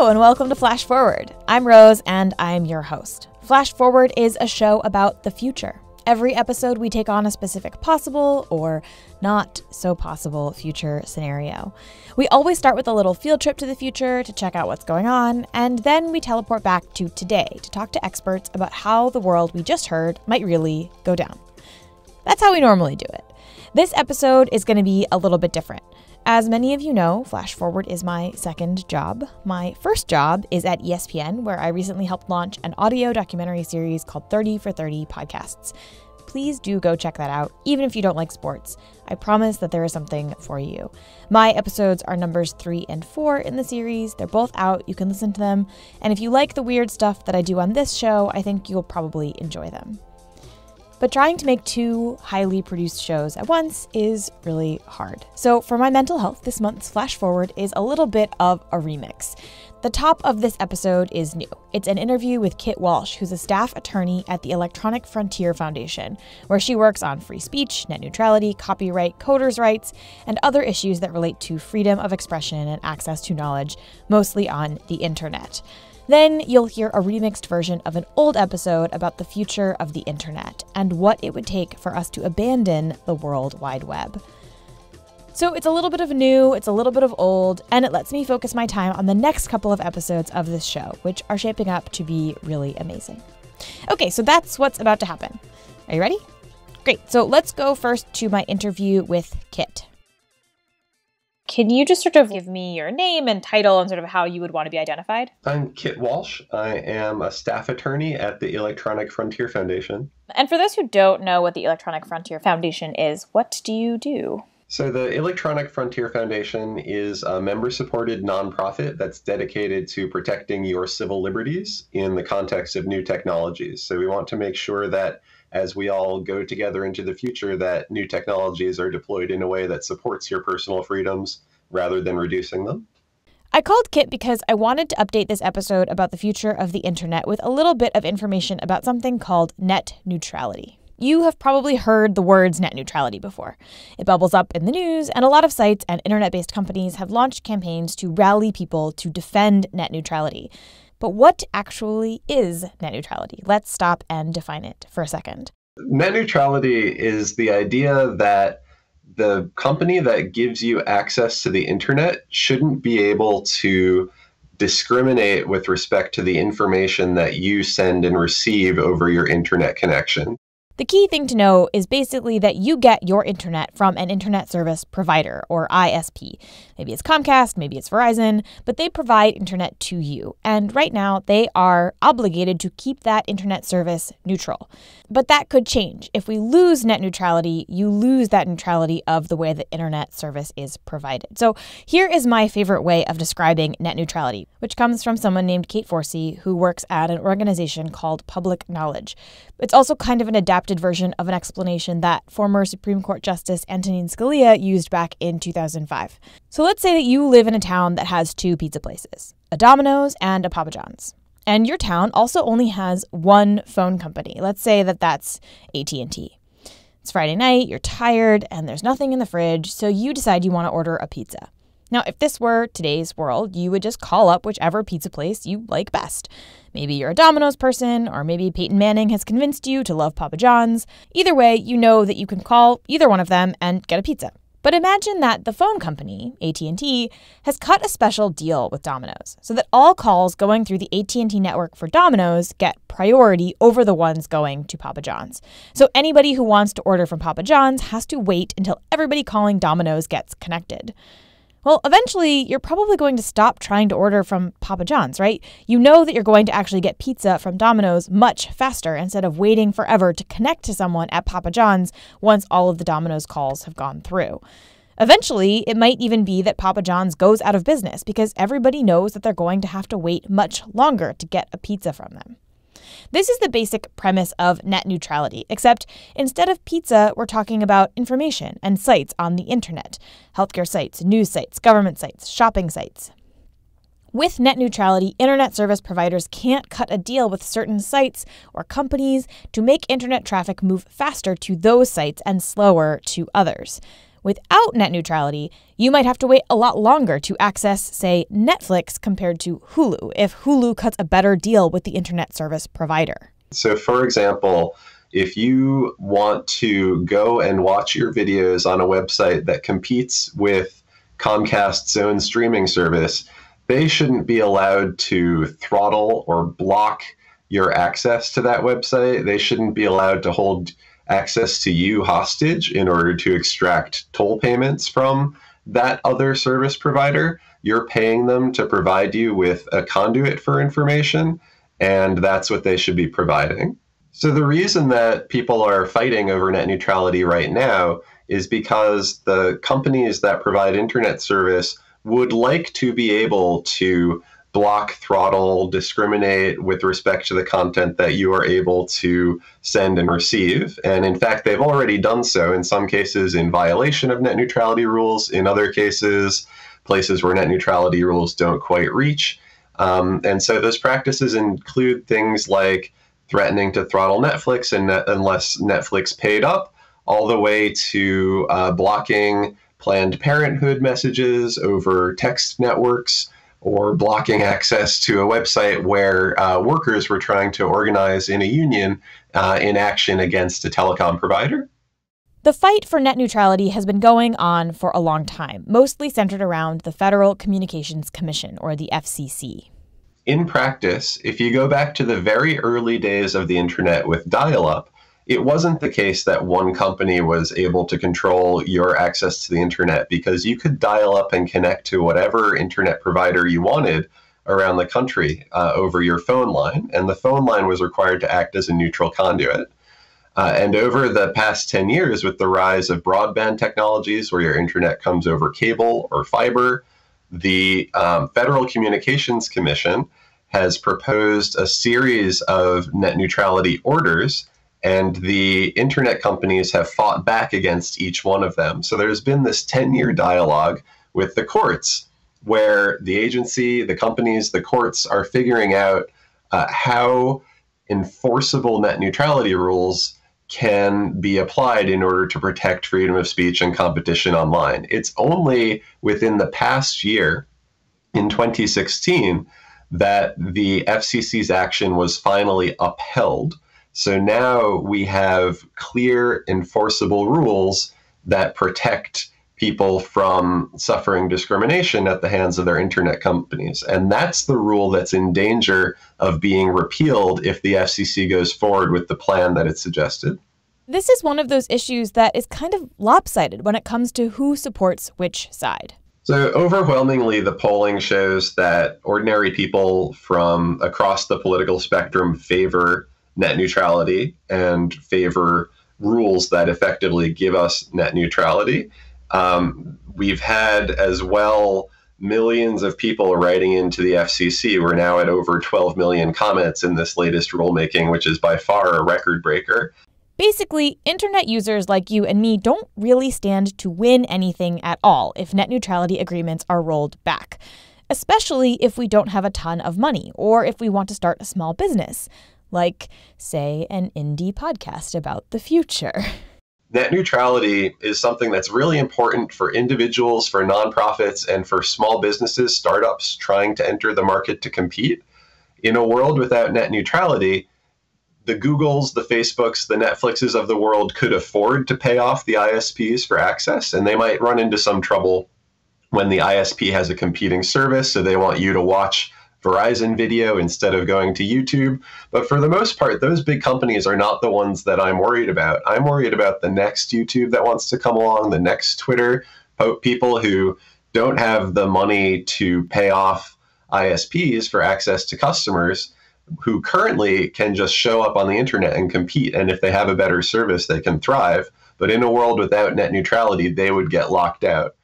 Hello and welcome to Flash Forward. I'm Rose and I'm your host. Flash Forward is a show about the future. Every episode we take on a specific possible or not so possible future scenario. We always start with a little field trip to the future to check out what's going on, and then we teleport back to today to talk to experts about how the world we just heard might really go down. That's how we normally do it. This episode is going to be a little bit different. As many of you know, Flash Forward is my second job. My first job is at ESPN, where I recently helped launch an audio documentary series called 30 for 30 Podcasts. Please do go check that out, even if you don't like sports. I promise that there is something for you. My episodes are numbers 3 and 4 in the series. They're both out. You can listen to them. And if you like the weird stuff that I do on this show, I think you'll probably enjoy them. But trying to make two highly produced shows at once is really hard. So for my mental health, this month's Flash Forward is a little bit of a remix. The top of this episode is new. It's an interview with Kit Walsh, who's a staff attorney at the Electronic Frontier Foundation, where she works on free speech, net neutrality, copyright, coders' rights, and other issues that relate to freedom of expression and access to knowledge, mostly on the internet. Then you'll hear a remixed version of an old episode about the future of the internet and what it would take for us to abandon the World Wide Web. So it's a little bit of new, it's a little bit of old, and it lets me focus my time on the next couple of episodes of this show, which are shaping up to be really amazing. Okay, so that's what's about to happen. Are you ready? Great, so let's go first to my interview with Kit. Can you just sort of give me your name and title and sort of how you would want to be identified? I'm Kit Walsh. I am a staff attorney at the Electronic Frontier Foundation. And for those who don't know what the Electronic Frontier Foundation is, what do you do? So the Electronic Frontier Foundation is a member-supported nonprofit that's dedicated to protecting your civil liberties in the context of new technologies. So we want to make sure that as we all go together into the future, that new technologies are deployed in a way that supports your personal freedoms rather than reducing them. I called Kit because I wanted to update this episode about the future of the internet with a little bit of information about something called net neutrality. You have probably heard the words net neutrality before. It bubbles up in the news, and a lot of sites and internet-based companies have launched campaigns to rally people to defend net neutrality. But what actually is net neutrality? Let's stop and define it for a second. Net neutrality is the idea that the company that gives you access to the internet shouldn't be able to discriminate with respect to the information that you send and receive over your internet connection. The key thing to know is basically that you get your internet from an internet service provider, or ISP. Maybe it's Comcast, maybe it's Verizon, but they provide internet to you. And right now, they are obligated to keep that internet service neutral. But that could change. If we lose net neutrality, you lose that neutrality of the way the internet service is provided. So here is my favorite way of describing net neutrality, which comes from someone named Kate Forsey, who works at an organization called Public Knowledge. It's also kind of an adapted version of an explanation that former Supreme Court Justice Antonin Scalia used back in 2005. So let's say that you live in a town that has two pizza places, a Domino's and a Papa John's. And your town also only has one phone company. Let's say that that's AT&T. It's Friday night, you're tired, and there's nothing in the fridge, so you decide you want to order a pizza. Now, if this were today's world, you would just call up whichever pizza place you like best. Maybe you're a Domino's person, or maybe Peyton Manning has convinced you to love Papa John's. Either way, you know that you can call either one of them and get a pizza. But imagine that the phone company, AT&T, has cut a special deal with Domino's so that all calls going through the AT&T network for Domino's get priority over the ones going to Papa John's. So anybody who wants to order from Papa John's has to wait until everybody calling Domino's gets connected. Well, eventually, you're probably going to stop trying to order from Papa John's, right? You know that you're going to actually get pizza from Domino's much faster instead of waiting forever to connect to someone at Papa John's once all of the Domino's calls have gone through. Eventually, it might even be that Papa John's goes out of business because everybody knows that they're going to have to wait much longer to get a pizza from them. This is the basic premise of net neutrality, except instead of pizza, we're talking about information and sites on the internet. Healthcare sites, news sites, government sites, shopping sites. With net neutrality, internet service providers can't cut a deal with certain sites or companies to make internet traffic move faster to those sites and slower to others. Without net neutrality, you might have to wait a lot longer to access, say, Netflix compared to Hulu, if Hulu cuts a better deal with the internet service provider. So, for example, if you want to go and watch your videos on a website that competes with Comcast's own streaming service, they shouldn't be allowed to throttle or block your access to that website. They shouldn't be allowed to hold access to you hostage in order to extract toll payments from that other service provider. You're paying them to provide you with a conduit for information, and that's what they should be providing. So the reason that people are fighting over net neutrality right now is because the companies that provide internet service would like to be able to block, throttle, discriminate with respect to the content that you are able to send and receive. And in fact, they've already done so in some cases in violation of net neutrality rules, in other cases, places where net neutrality rules don't quite reach. And so those practices include things like threatening to throttle Netflix unless Netflix paid up, all the way to blocking Planned Parenthood messages over text networks, or blocking access to a website where workers were trying to organize in a union in action against a telecom provider. The fight for net neutrality has been going on for a long time, mostly centered around the Federal Communications Commission, or the FCC. In practice, if you go back to the very early days of the internet with dial-up, it wasn't the case that one company was able to control your access to the internet, because you could dial up and connect to whatever internet provider you wanted around the country over your phone line, and the phone line was required to act as a neutral conduit. And over the past 10 years, with the rise of broadband technologies where your internet comes over cable or fiber, the Federal Communications Commission has proposed a series of net neutrality orders, and the internet companies have fought back against each one of them. So there's been this 10-year dialogue with the courts where the agency, the companies, the courts are figuring out how enforceable net neutrality rules can be applied in order to protect freedom of speech and competition online. It's only within the past year, in 2016, that the FCC's action was finally upheld. So now we have clear, enforceable rules that protect people from suffering discrimination at the hands of their internet companies. And that's the rule that's in danger of being repealed if the FCC goes forward with the plan that it suggested. This is one of those issues that is kind of lopsided when it comes to who supports which side. So overwhelmingly, the polling shows that ordinary people from across the political spectrum favor net neutrality and favor rules that effectively give us net neutrality. We've had as well millions of people writing into the FCC. We're now at over 12 million comments in this latest rulemaking, which is by far a record breaker. Basically, internet users like you and me don't really stand to win anything at all if net neutrality agreements are rolled back, especially if we don't have a ton of money or if we want to start a small business, like, say, an indie podcast about the future. Net neutrality is something that's really important for individuals, for nonprofits, and for small businesses, startups trying to enter the market to compete. In a world without net neutrality, the Googles, the Facebooks, the Netflixes of the world could afford to pay off the ISPs for access, and they might run into some trouble when the ISP has a competing service, so they want you to watch Verizon video instead of going to YouTube. But for the most part, those big companies are not the ones that I'm worried about. I'm worried about the next YouTube that wants to come along, the next Twitter, people who don't have the money to pay off ISPs for access to customers, who currently can just show up on the internet and compete. And if they have a better service, they can thrive. But in a world without net neutrality, they would get locked out.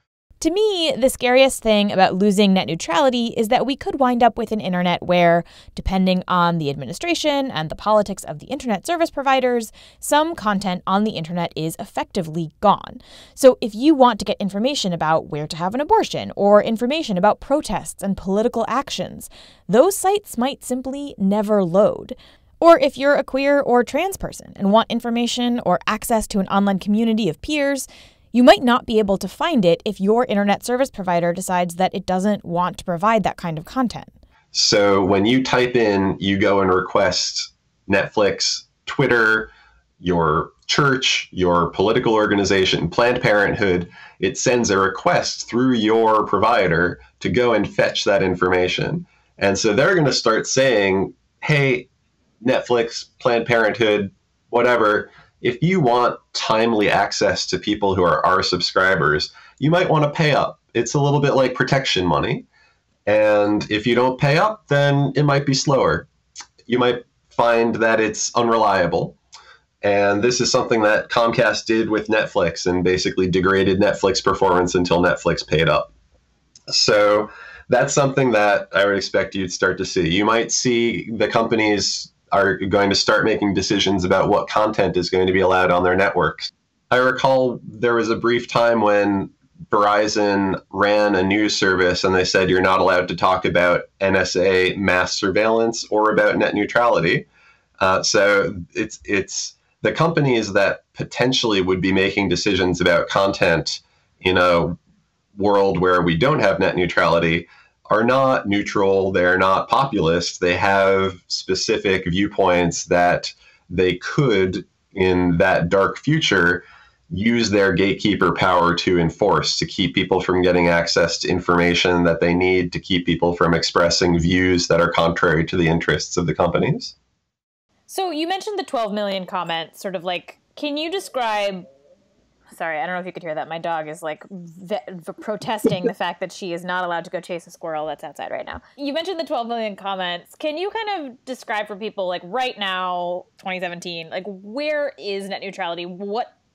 To me, the scariest thing about losing net neutrality is that we could wind up with an internet where, depending on the administration and the politics of the internet service providers, some content on the internet is effectively gone. So if you want to get information about where to have an abortion or information about protests and political actions, those sites might simply never load. Or if you're a queer or trans person and want information or access to an online community of peers, You might not be able to find it if your internet service provider decides that it doesn't want to provide that kind of content. So when you type in, you go and request Netflix, Twitter, your church, your political organization, Planned Parenthood, it sends a request through your provider to go and fetch that information. And so they're going to start saying, hey, Netflix, Planned Parenthood, whatever, if you want timely access to people who are our subscribers, you might want to pay up. It's a little bit like protection money. And if you don't pay up, then it might be slower. You might find that it's unreliable. And this is something that Comcast did with Netflix and basically degraded Netflix performance until Netflix paid up. So that's something that I would expect you'd start to see. You might see the companies are going to start making decisions about what content is going to be allowed on their networks. I recall there was a brief time when Verizon ran a news service and they said you're not allowed to talk about NSA mass surveillance or about net neutrality. So it's the companies that potentially would be making decisions about content in a world where we don't have net neutrality are not neutral. They're not populist. They have specific viewpoints that they could, in that dark future, use their gatekeeper power to enforce, to keep people from getting access to information that they need, to keep people from expressing views that are contrary to the interests of the companies. So you mentioned the 12 million comments, sort of like, can you describe, sorry, I don't know if you could hear that. My dog is like protesting the fact that she is not allowed to go chase a squirrel that's outside right now. You mentioned the 12 million comments. Can you kind of describe for people, like right now, 2017, like where is net neutrality?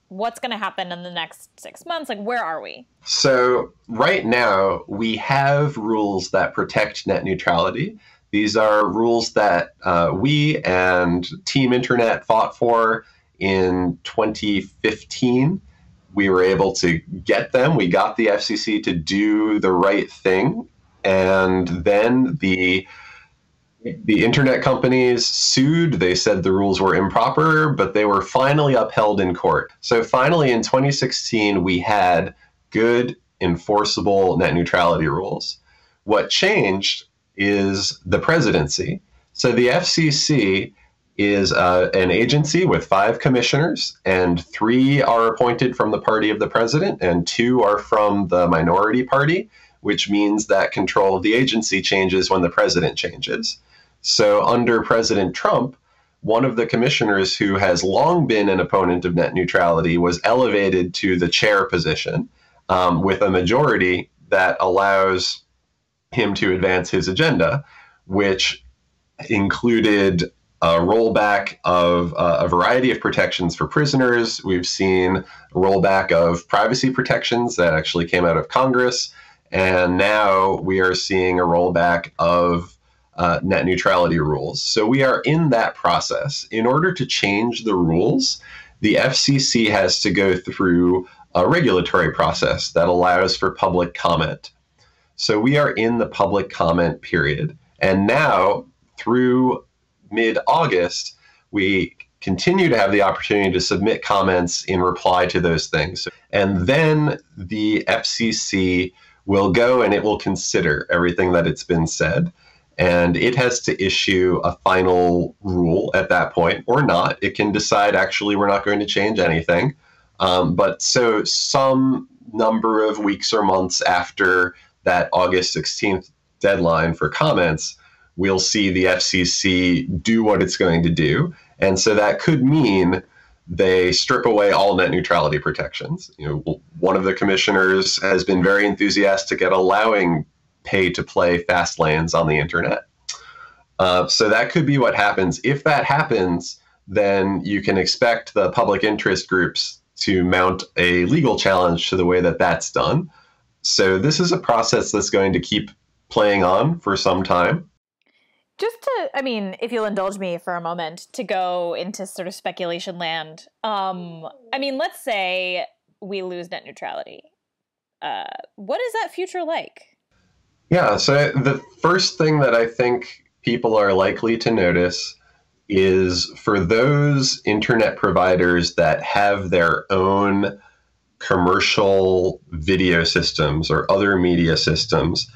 What's going to happen in the next 6 months? Like, where are we? So right now, we have rules that protect net neutrality. These are rules that we and Team Internet fought for in 2015. We were able to get them. We got the FCC to do the right thing. And then the internet companies sued. They said the rules were improper, but they were finally upheld in court. So finally, in 2016, we had good, enforceable net neutrality rules. What changed is the presidency. So the FCC is an agency with 5 commissioners, and 3 are appointed from the party of the president, and 2 are from the minority party, which means that control of the agency changes when the president changes. So under President Trump, one of the commissioners who has long been an opponent of net neutrality was elevated to the chair position with a majority that allows him to advance his agenda, which included a rollback of a variety of protections for prisoners. We've seen a rollback of privacy protections that actually came out of Congress. And now we are seeing a rollback of net neutrality rules. So we are in that process. In order to change the rules, the FCC has to go through a regulatory process that allows for public comment. So we are in the public comment period. And now, through mid-August, we continue to have the opportunity to submit comments in reply to those things. And then the FCC will go and it will consider everything that it's been said. And it has to issue a final rule at that point, or not. It can decide, actually, we're not going to change anything. But so some number of weeks or months after that August 16th deadline for comments, we'll see the FCC do what it's going to do. And so that could mean they strip away all net neutrality protections. One of the commissioners has been very enthusiastic at allowing pay-to-play fast lanes on the internet. So that could be what happens. If that happens, then you can expect the public interest groups to mount a legal challenge to the way that that's done. So this is a process that's going to keep playing on for some time. Just to, if you'll indulge me for a moment, to go into sort of speculation land. Let's say we lose net neutrality. What is that future like? Yeah, so the first thing that I think people are likely to notice is for those internet providers that have their own commercial video systems or other media systems,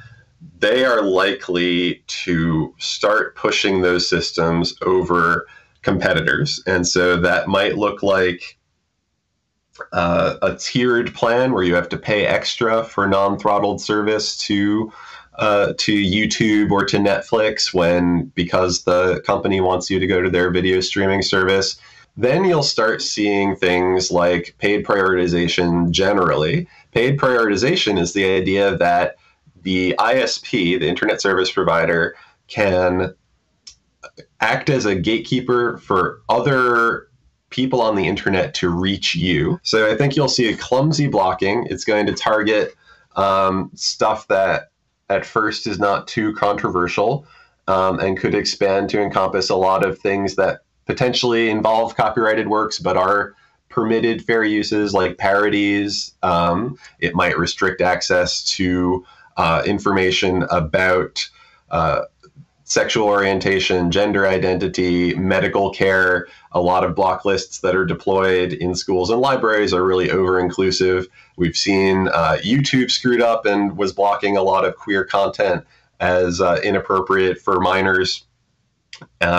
they are likely to start pushing those systems over competitors. And so that might look like a tiered plan where you have to pay extra for non-throttled service to YouTube or to Netflix because the company wants you to go to their video streaming service. Then you'll start seeing things like paid prioritization generally. Paid prioritization is the idea that the ISP, the internet service provider, can act as a gatekeeper for other people on the internet to reach you. So I think you'll see a clumsy blocking. It's going to target stuff that at first is not too controversial and could expand to encompass a lot of things that potentially involve copyrighted works but are permitted fair uses, like parodies. It might restrict access to information about sexual orientation, gender identity, medical care. A lot of block lists that are deployed in schools and libraries are really over-inclusive. We've seen YouTube screwed up and was blocking a lot of queer content as inappropriate for minors.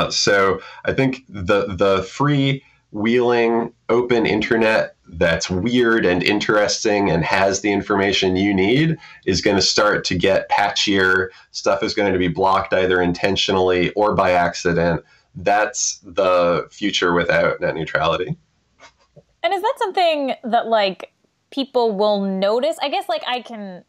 So I think the free-wheeling open internet that's weird and interesting and has the information you need is going to start to get patchier. Stuff is going to be blocked either intentionally or by accident. That's the future without net neutrality. And is that something that, like, people will notice? I guess, like,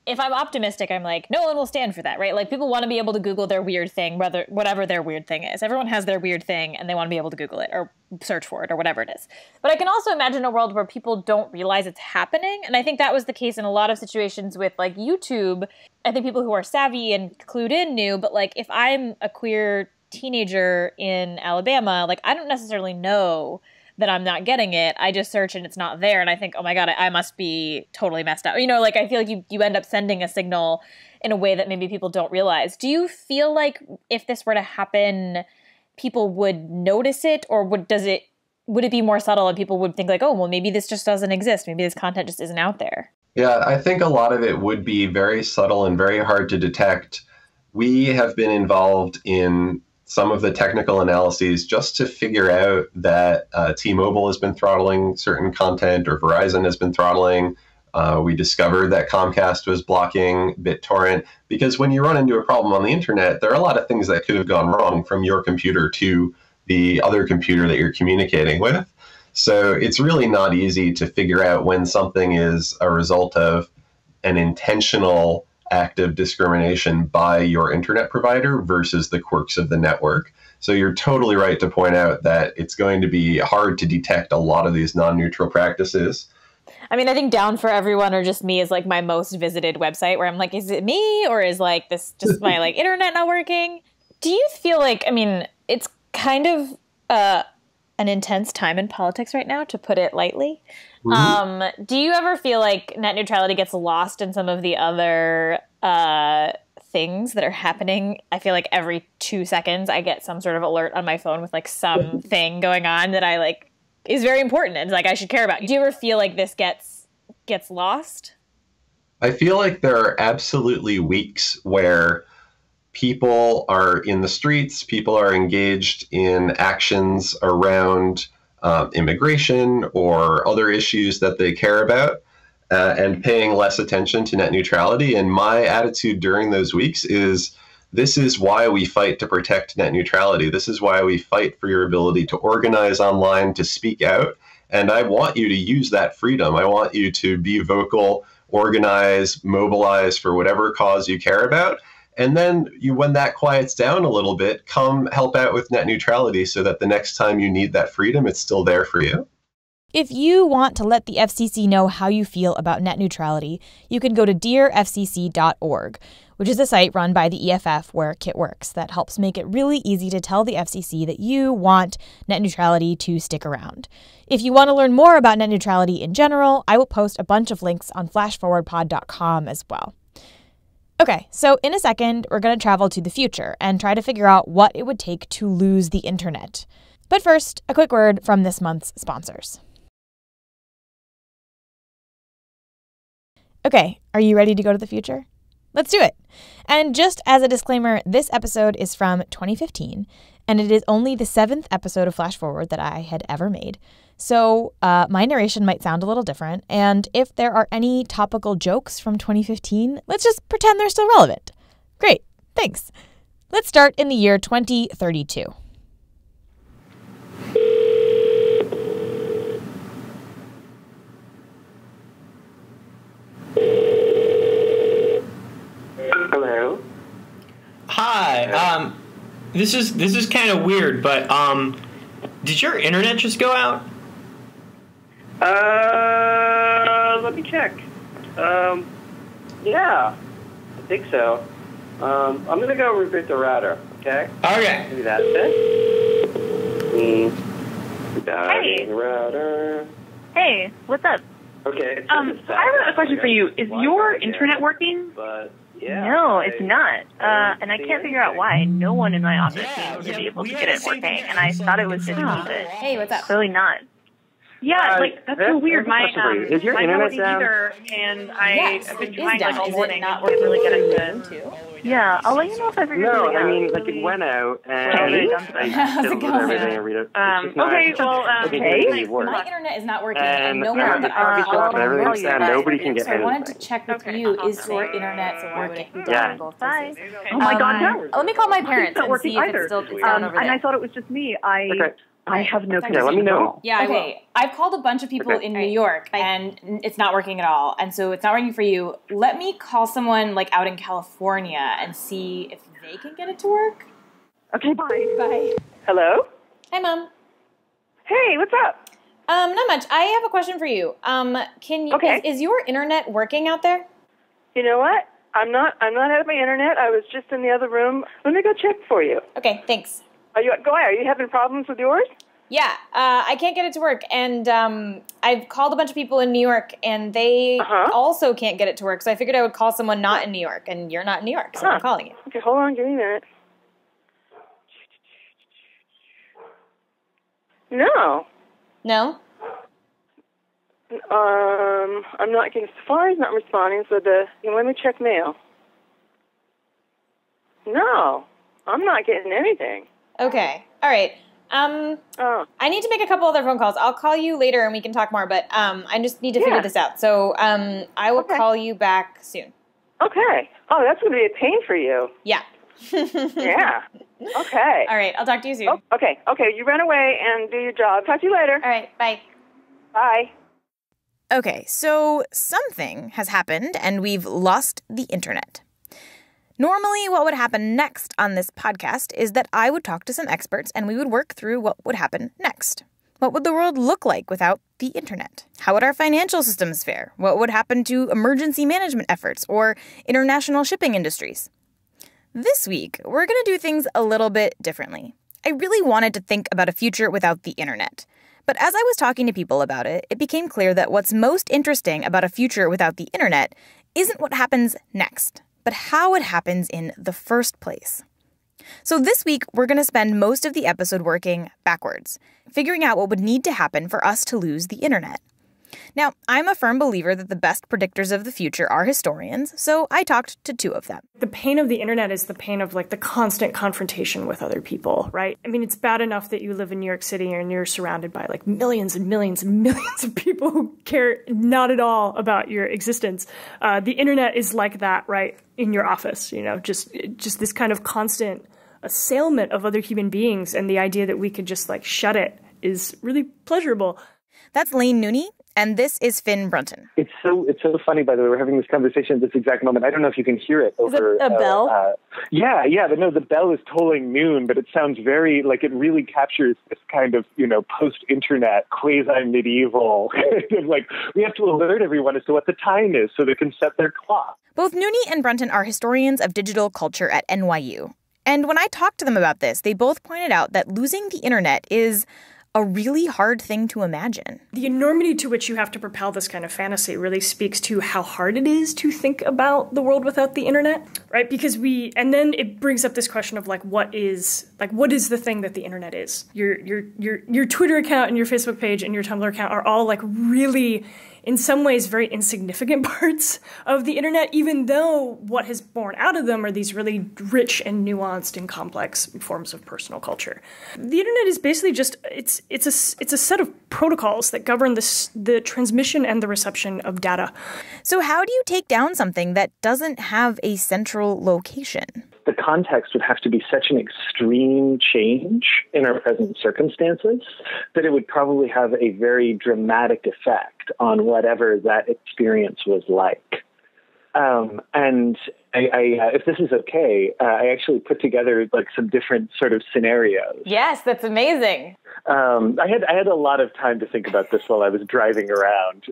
if I'm optimistic, I'm like, no one will stand for that, right? Like, people want to be able to Google their weird thing, whatever their weird thing is. Everyone has their weird thing, and they want to be able to Google it or search for it or whatever it is. But I can also imagine a world where people don't realize it's happening. And I think that was the case in a lot of situations with, like, YouTube. I think people who are savvy and clued in knew, but, like, if I'm a queer teenager in Alabama, like, I don't necessarily know that I'm not getting it. I just search and it's not there. And I think, oh my God, I must be totally messed up. You know, like, I feel like you end up sending a signal in a way that maybe people don't realize. Do you feel like if this were to happen, people would notice it, or would it be more subtle and people would think like, oh, well, maybe this just doesn't exist. Maybe this content just isn't out there. Yeah, I think a lot of it would be very subtle and very hard to detect. We have been involved in some of the technical analyses just to figure out that T-Mobile has been throttling certain content or Verizon has been throttling. We discovered that Comcast was blocking BitTorrent, because when you run into a problem on the internet, there are a lot of things that could have gone wrong from your computer to the other computer that you're communicating with. So it's really not easy to figure out when something is a result of an intentional act of discrimination by your internet provider versus the quirks of the network. So you're totally right to point out that it's going to be hard to detect a lot of these non-neutral practices. I mean, I think Down for Everyone or Just Me is like my most visited website, where I'm like, is it me, or is like this just my like internet not working? Do you feel like, I mean, it's kind of an intense time in politics right now, to put it lightly. Mm-hmm. Do you ever feel like net neutrality gets lost in some of the other things that are happening? I feel like every 2 seconds I get some sort of alert on my phone with like something going on that I like is very important and like I should care about. Do you ever feel like this gets lost? I feel like there are absolutely weeks where people are in the streets, people are engaged in actions around immigration or other issues that they care about, and paying less attention to net neutrality. And my attitude during those weeks is, this is why we fight to protect net neutrality. This is why we fight for your ability to organize online, to speak out. And I want you to use that freedom. I want you to be vocal, organize, mobilize for whatever cause you care about. And then when that quiets down a little bit, come help out with net neutrality so that the next time you need that freedom, it's still there for you. If you want to let the FCC know how you feel about net neutrality, you can go to dearfcc.org, which is a site run by the EFF where Kit works that helps make it really easy to tell the FCC that you want net neutrality to stick around. If you want to learn more about net neutrality in general, I will post a bunch of links on flashforwardpod.com as well. Okay, so in a second, we're going to travel to the future and try to figure out what it would take to lose the internet. But first, a quick word from this month's sponsors. Okay, are you ready to go to the future? Let's do it. And just as a disclaimer, this episode is from 2015, and it is only the 7th episode of Flash Forward that I had ever made. So my narration might sound a little different, and if there are any topical jokes from 2015, let's just pretend they're still relevant. Great, thanks. Let's start in the year 2032. Hello. Hi. This is kind of weird, but did your internet just go out? Let me check. Yeah, I think so. I'm gonna go reboot the router. Okay. Okay. Maybe that's it. Hey. The router. Hey, what's up? Okay. I have a question for you. Is your internet working? But yeah. No, it's not. And I can't figure out why. No one in my office seems to be able to get it working, and I thought it was just me, but Hey, what's up? clearly not. Yeah, that's so weird. My is your internet down? either, and I've been trying down. all Is it morning not to really get working it to. Yeah, I'll let you know if I figure No, something out. I mean, like it went out, and Hey. I How's it filled with going? everything and read it. It's just not- Okay, well, it doesn't hey. really work. My internet is not working, And and no yeah, one the that coffee shop and everything's I'll down. call you Nobody can get So I wanted to anything. check with Okay. you, is your internet working? Yeah. Bye. Oh my God, no. Let me call my parents not and working see if either. it's still down over And there. I thought it was just me. Okay. I have no Yeah, connection let me at know. all. Yeah, okay. I've called a bunch of people in New York, and it's not working at all. And so it's not working for you. Let me call someone like out in California and see if they can get it to work. Okay, bye. Bye. Hello? Hi, Mom. Hey, what's up? Not much. I have a question for you. Can you? Okay. Is your internet working out there? You know what? I'm not at my internet. I was just in the other room. Let me go check for you. Okay, thanks. Are you having problems with yours? Yeah, I can't get it to work, and I've called a bunch of people in New York, and they also can't get it to work. So I figured I would call someone not in New York, and you're not in New York, so I'm calling you. Okay, hold on, give me a minute. No. No? I'm not getting Safari's not responding, so let me check mail. No, I'm not getting anything. Okay. All right. Oh. I need to make a couple other phone calls. I'll call you later and we can talk more, but I just need to figure this out. So I will call you back soon. Okay. Oh, that's going to be a pain for you. Yeah. Yeah. Okay. All right. I'll talk to you soon. Oh, okay. Okay, you run away and do your job. Talk to you later. All right. Bye. Bye. Okay, so something has happened and we've lost the internet. Normally, what would happen next on this podcast is that I would talk to some experts and we would work through what would happen next. What would the world look like without the internet? How would our financial systems fare? What would happen to emergency management efforts or international shipping industries? This week, we're going to do things a little bit differently. I really wanted to think about a future without the internet. But as I was talking to people about it, it became clear that what's most interesting about a future without the internet isn't what happens next, but how it happens in the first place. So this week, we're going to spend most of the episode working backwards, figuring out what would need to happen for us to lose the internet. Now, I'm a firm believer that the best predictors of the future are historians, so I talked to two of them. The pain of the internet is the pain of like the constant confrontation with other people, right? I mean, it's bad enough that you live in New York City and you're surrounded by like millions and millions and millions of people who care not at all about your existence. The internet is like that, right? In your office, you know, just this kind of constant assailment of other human beings, and the idea that we could just like shut it is really pleasurable. That's Lane Nooney, and this is Finn Brunton. It's so funny, by the way. We're having this conversation at this exact moment. I don't know if you can hear it over. Is it a bell? Yeah. But no, the bell is tolling noon, but it sounds very like it really captures this kind of, you know, post-internet, quasi-medieval kind of like we have to alert everyone as to what the time is so they can set their clock. Both Nooney and Brunton are historians of digital culture at NYU. And when I talked to them about this, they both pointed out that losing the internet is a really hard thing to imagine. The enormity to which you have to propel this kind of fantasy really speaks to how hard it is to think about the world without the internet, right? Because and then it brings up this question of what is the thing that the internet is? Your Twitter account and your Facebook page and your Tumblr account are all really, in some ways, very insignificant parts of the internet, even though what has born out of them are these really rich and nuanced and complex forms of personal culture. The internet is basically just, it's a set of protocols that govern the transmission and the reception of data. So how do you take down something that doesn't have a central location? The context would have to be such an extreme change in our present circumstances that it would probably have a very dramatic effect on whatever that experience was like. And if this is okay, I actually put together some different sort of scenarios. Yes, that's amazing. I had a lot of time to think about this while I was driving around.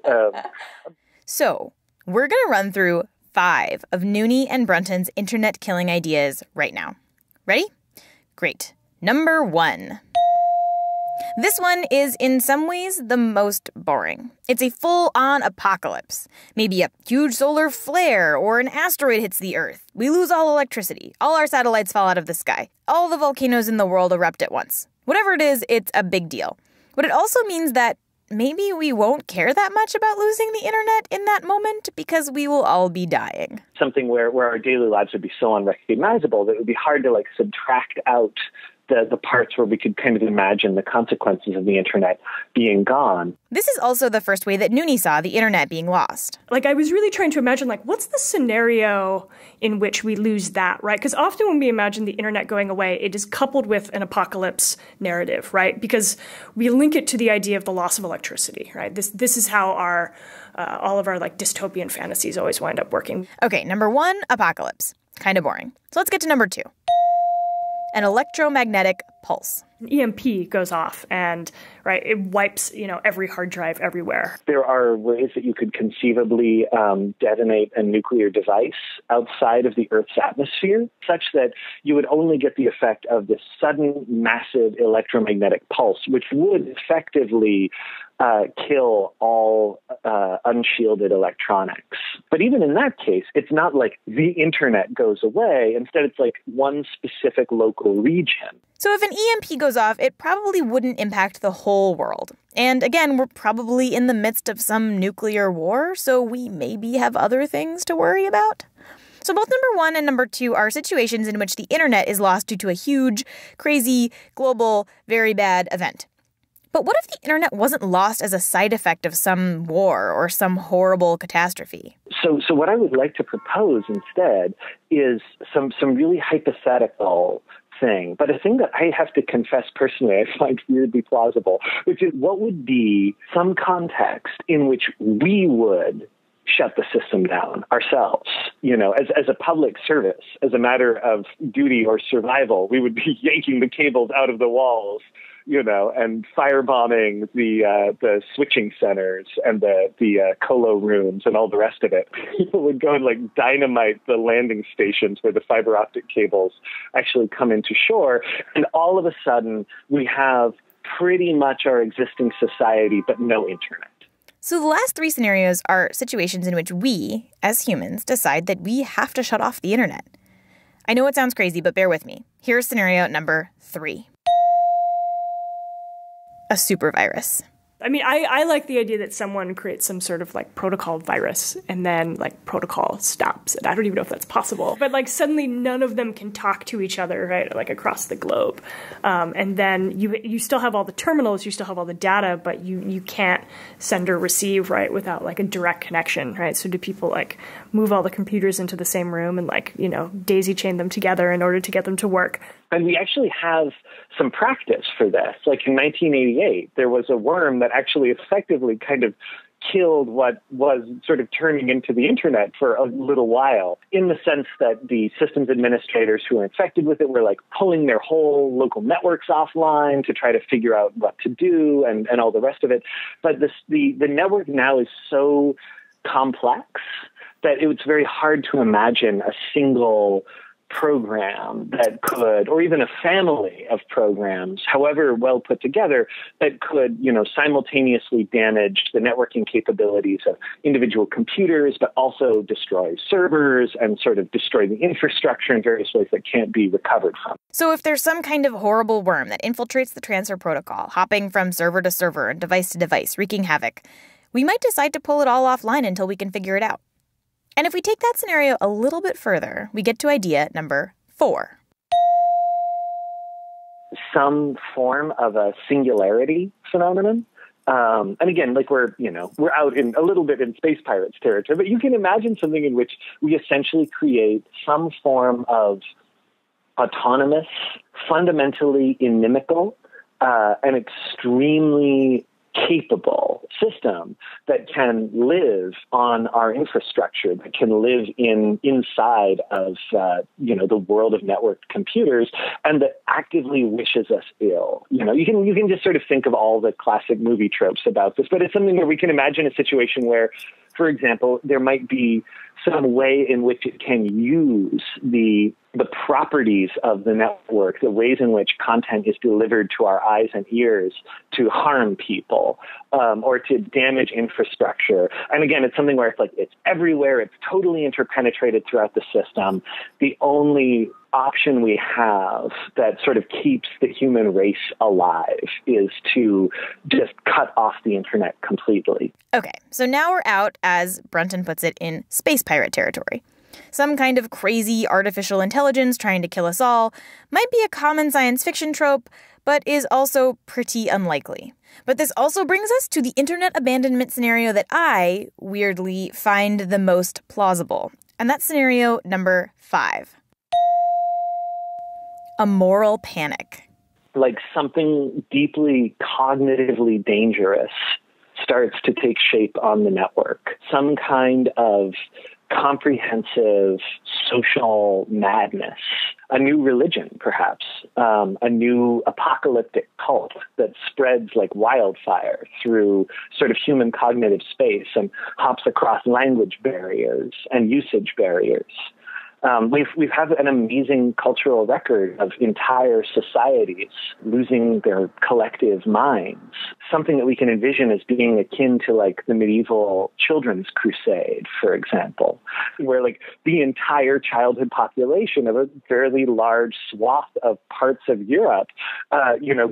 So we're going to run through 5 of Noonie and Brunton's internet killing ideas right now. Ready? Great. Number 1. This one is in some ways the most boring. It's a full-on apocalypse. Maybe a huge solar flare or an asteroid hits the Earth. We lose all electricity. All our satellites fall out of the sky. All the volcanoes in the world erupt at once. Whatever it is, it's a big deal. But it also means that maybe we won't care that much about losing the internet in that moment because we will all be dying. Something where our daily lives would be so unrecognizable that it would be hard to subtract out the parts where we could kind of imagine the consequences of the internet being gone. This is also the first way that Noonie saw the internet being lost. I was really trying to imagine, what's the scenario in which we lose that, right? Because often when we imagine the internet going away, it is coupled with an apocalypse narrative, right? Because we link it to the idea of the loss of electricity, right? This is how all of our dystopian fantasies always wind up working. Okay, number 1, apocalypse. Kind of boring. So let's get to number 2. An electromagnetic pulse. An EMP goes off and, it wipes, every hard drive everywhere. There are ways that you could conceivably detonate a nuclear device outside of the Earth's atmosphere, such that you would only get the effect of this sudden, massive electromagnetic pulse, which would effectively kill all unshielded electronics. But even in that case, it's not like the internet goes away. Instead, it's one specific local region. So if an EMP goes off, it probably wouldn't impact the whole world. And again, we're probably in the midst of some nuclear war, so we maybe have other things to worry about. So both number 1 and number 2 are situations in which the internet is lost due to a huge, crazy, global, very bad event. But what if the internet wasn't lost as a side effect of some war or some horrible catastrophe? So what I would like to propose instead is some really hypothetical thing, but a thing that I have to confess personally I find weirdly plausible, which is what would be some context in which we would shut the system down ourselves, as a public service, as a matter of duty or survival. We would be yanking the cables out of the walls, and firebombing the switching centers and the colo rooms and all the rest of it. People would go and dynamite the landing stations where the fiber optic cables actually come into shore. And all of a sudden, we have pretty much our existing society, but no internet. So the last 3 scenarios are situations in which we, as humans, decide that we have to shut off the internet. I know it sounds crazy, but bear with me. Here's scenario number 3. A super virus. I mean, I like the idea that someone creates some sort of protocol virus and then protocol stops it. I don't even know if that's possible. But suddenly none of them can talk to each other, right? Across the globe. And then you still have all the terminals, you still have all the data, but you can't send or receive, right, without a direct connection, right? So do people move all the computers into the same room and daisy chain them together in order to get them to work? And we actually have some practice for this. In 1988, there was a worm that actually effectively kind of killed what was sort of turning into the internet for a little while, in the sense that the systems administrators who were infected with it were pulling their whole local networks offline to try to figure out what to do and all the rest of it. But the network now is so complex that it's very hard to imagine a single program that could, or even a family of programs, however well put together, that could, simultaneously damage the networking capabilities of individual computers, but also destroy servers and sort of destroy the infrastructure in various ways that can't be recovered from. So if there's some kind of horrible worm that infiltrates the transfer protocol, hopping from server to server and device to device, wreaking havoc, we might decide to pull it all offline until we can figure it out. And if we take that scenario a little bit further, we get to idea number 4. Some form of a singularity phenomenon. And again, we're out in a little bit in space pirates territory, but you can imagine something in which we essentially create some form of autonomous, fundamentally inimical, and extremely capable system that can live on our infrastructure, that can live inside of the world of networked computers, and that actively wishes us ill. You can just sort of think of all the classic movie tropes about this, but it's something where we can imagine a situation where, for example, there might be some way in which it can use the properties of the network, the ways in which content is delivered to our eyes and ears to harm people, or to damage infrastructure. And again, it's something where it's everywhere. It's totally interpenetrated throughout the system. The only option we have that sort of keeps the human race alive is to just cut off the internet completely. Okay, so now we're out, as Brunton puts it, in space pirate territory. Some kind of crazy artificial intelligence trying to kill us all might be a common science fiction trope, but is also pretty unlikely. But this also brings us to the internet abandonment scenario that I, weirdly, find the most plausible. And that's scenario number 5. A moral panic. Like something deeply cognitively dangerous starts to take shape on the network. Some kind of comprehensive social madness, a new religion, perhaps, a new apocalyptic cult that spreads like wildfire through sort of human cognitive space and hops across language barriers and usage barriers. We've had an amazing cultural record of entire societies losing their collective minds, something that we can envision as being akin to like the medieval children's crusade, for example, where like the entire childhood population of a fairly large swath of parts of Europe,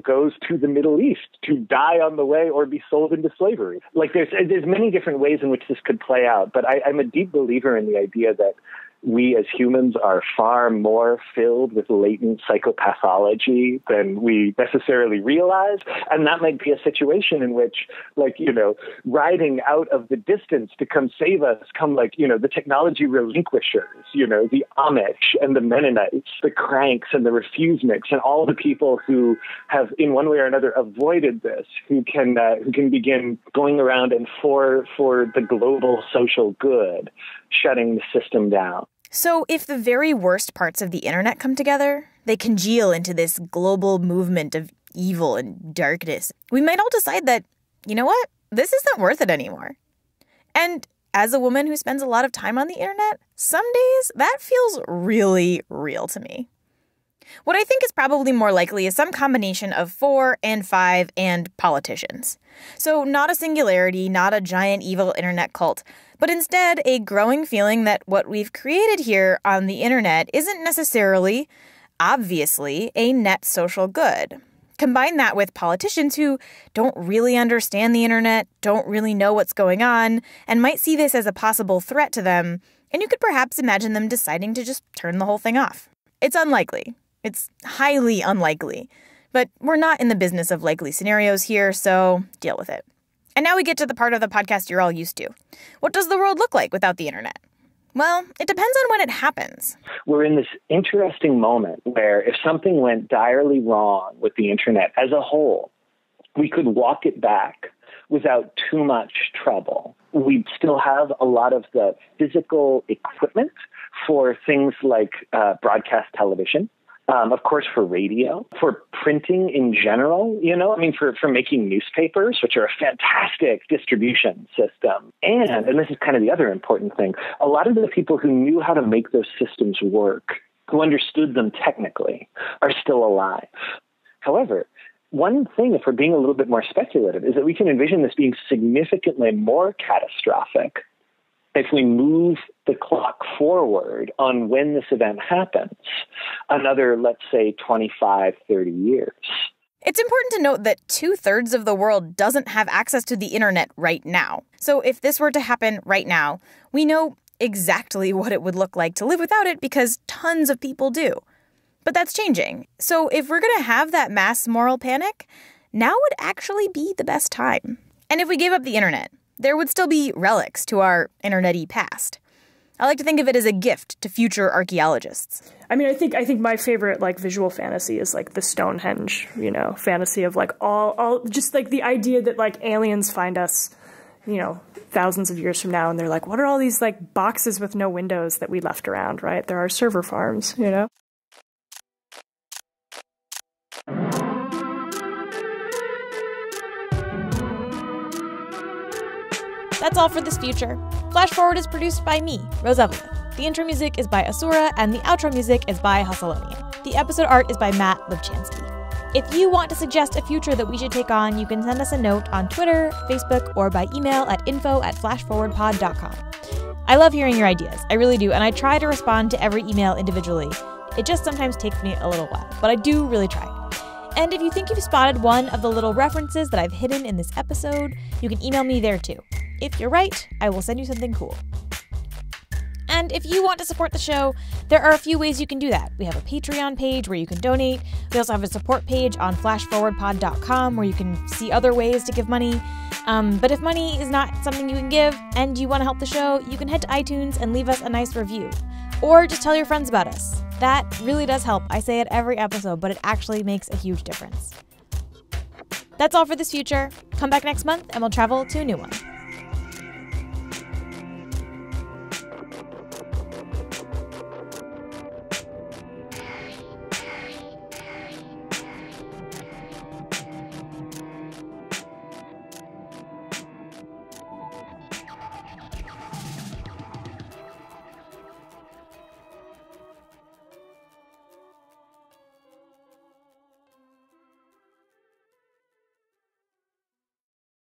goes to the Middle East to die on the way or be sold into slavery. Like there's many different ways in which this could play out, but I'm a deep believer in the idea that we as humans are far more filled with latent psychopathology than we necessarily realize. And that might be a situation in which, riding out of the distance to come save us come the technology relinquishers, the Amish and the Mennonites, the cranks and the refuseniks, and all the people who have in one way or another avoided this, who can begin going around and for the global social good, shutting the system down. So if the very worst parts of the internet come together, they congeal into this global movement of evil and darkness, we might all decide that, you know what, this isn't worth it anymore. And as a woman who spends a lot of time on the internet, some days that feels really real to me. What I think is probably more likely is some combination of 4 and 5 and politicians. So not a singularity, not a giant evil internet cult, but instead a growing feeling that what we've created here on the internet isn't necessarily, obviously, a net social good. Combine that with politicians who don't really understand the internet, don't really know what's going on, and might see this as a possible threat to them, and you could perhaps imagine them deciding to just turn the whole thing off. It's unlikely. It's highly unlikely. But we're not in the business of likely scenarios here, so deal with it. And now we get to the part of the podcast you're all used to. What does the world look like without the internet? Well, it depends on when it happens. We're in this interesting moment where if something went direly wrong with the internet as a whole, we could walk it back without too much trouble. We'd still have a lot of the physical equipment for things like broadcast television. Of course, for radio, for printing in general, for making newspapers, which are a fantastic distribution system. And this is kind of the other important thing, a lot of the people who knew how to make those systems work who understood them technically are still alive. However, one thing, if we're being a little bit more speculative, is that we can envision this being significantly more catastrophic if we move the clock forward on when this event happens another, let's say, 25, 30 years. It's important to note that 2/3 of the world doesn't have access to the internet right now. So if this were to happen right now, we know exactly what it would look like to live without it because tons of people do. But that's changing. So if we're going to have that mass moral panic, now would actually be the best time. And if we gave up the internet, there would still be relics to our internet-y past. I like to think of it as a gift to future archaeologists. I mean, I think my favorite like visual fantasy is like the Stonehenge, fantasy of like all just like the idea that like aliens find us, thousands of years from now, and they're like, what are all these like boxes with no windows that we left around, right? There are server farms, That's all for this future. Flash Forward is produced by me, Rose Evelyn. The intro music is by Asura, and the outro music is by Hussalonian. The episode art is by Matt Lubchansky. If you want to suggest a future that we should take on, you can send us a note on Twitter, Facebook, or by email at info@flashforwardpod.com. I love hearing your ideas, I really do, and I try to respond to every email individually. It just sometimes takes me a little while, but I do really try. And if you think you've spotted one of the little references that I've hidden in this episode, you can email me there too. If you're right, I will send you something cool. And if you want to support the show, there are a few ways you can do that. We have a Patreon page where you can donate. We also have a support page on flashforwardpod.com where you can see other ways to give money. But if money is not something you can give and you want to help the show, you can head to iTunes and leave us a nice review. Or just tell your friends about us. That really does help. I say it every episode, but it actually makes a huge difference. That's all for this future. Come back next month and we'll travel to a new one.